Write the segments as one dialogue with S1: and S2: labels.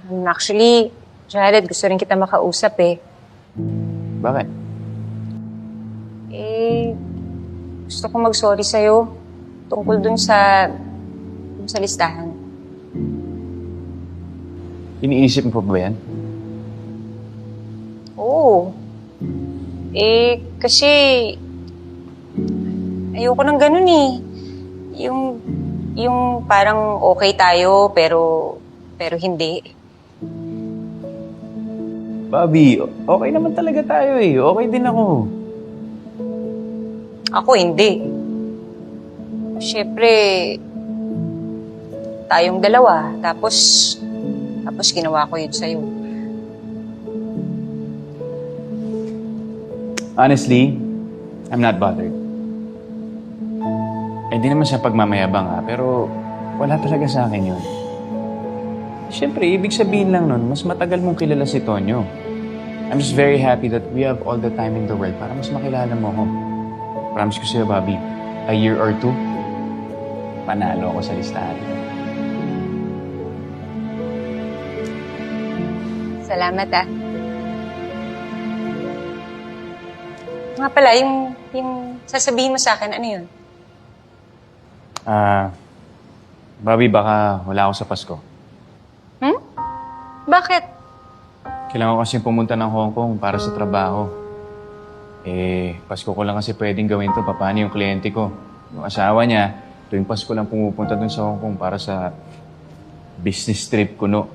S1: Actually, Jared, gusto rin kita makausap eh.
S2: Bakit?
S1: Eh, gusto ko mag-sorry sa'yo tungkol dun sa listahan.
S2: Iniisip mo pa ba yan?
S1: Oo. Eh, kasi ayoko ng ganun eh. Yung parang okay tayo pero hindi.
S2: Bobby, okay naman talaga tayo eh. Okay din ako.
S1: Ako hindi. Siyempre, tayong dalawa. Tapos ginawa ko yun sa'yo.
S2: Honestly, I'm not bothered. Hindi naman siya pagmamayabang pero wala talaga sa akin yun. Siyempre, ibig sabihin lang nun, mas matagal mong kilala si Tonyo. I'm just very happy that we have all the time in the world para mas makilala mo ako. Promise ko sa'yo, Bobby, a year or two, panalo ako sa listahan.
S1: Salamat ah. Nga pala, yung sasabihin mo sa akin, ano yun?
S2: Bobby, baka wala ako sa Pasko.
S1: Bakit?
S2: Kailangan ko kasi pumunta ng Hong Kong para sa trabaho. Pasko ko lang kasi pwedeng gawin to. Paano yung kliyente ko? Yung asawa niya, tuwing Pasko lang pumupunta dun sa Hong Kong para sa business trip ko, no?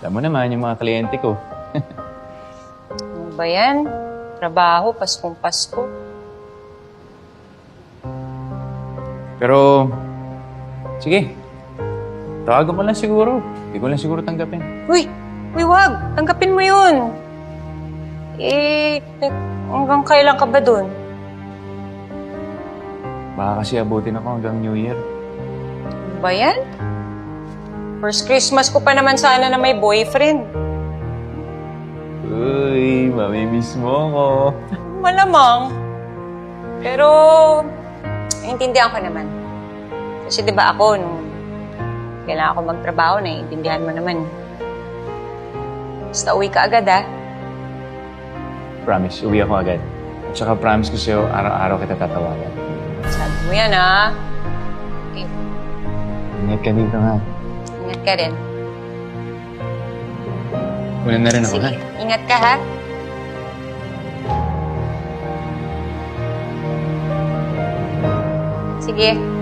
S2: Alam mo naman yung mga kliyente ko.
S1: Ano ba yan? Trabaho, Paskong Pasko.
S2: Pero, sige. Tawagan mo lang siguro. Hindi ko lang siguro tanggapin.
S1: Uy, wag! Tanggapin mo yun. Hanggang kailan ka ba dun?
S2: Baka kasi abutin ako hanggang New Year.
S1: Ano ba yan? First Christmas ko pa naman sana na may boyfriend.
S2: Uy, mamimiss mo ako.
S1: Malamang. Pero, naiintindihan ko naman. Kasi di ba ako, nung kailangan ako magtrabaho, naiintindihan mo naman. Basta uwi ka agad, ah.
S2: Promise, uwi ako agad. At saka promise ko sa'yo, araw-araw kita tatawagan.
S1: Sabi mo yan, ah. Okay,
S2: Ingat ka dito, ha?
S1: ingat ka rin.
S2: Una na rin ako,
S1: Sige,
S2: ha?
S1: ingat ka, ha? Sige.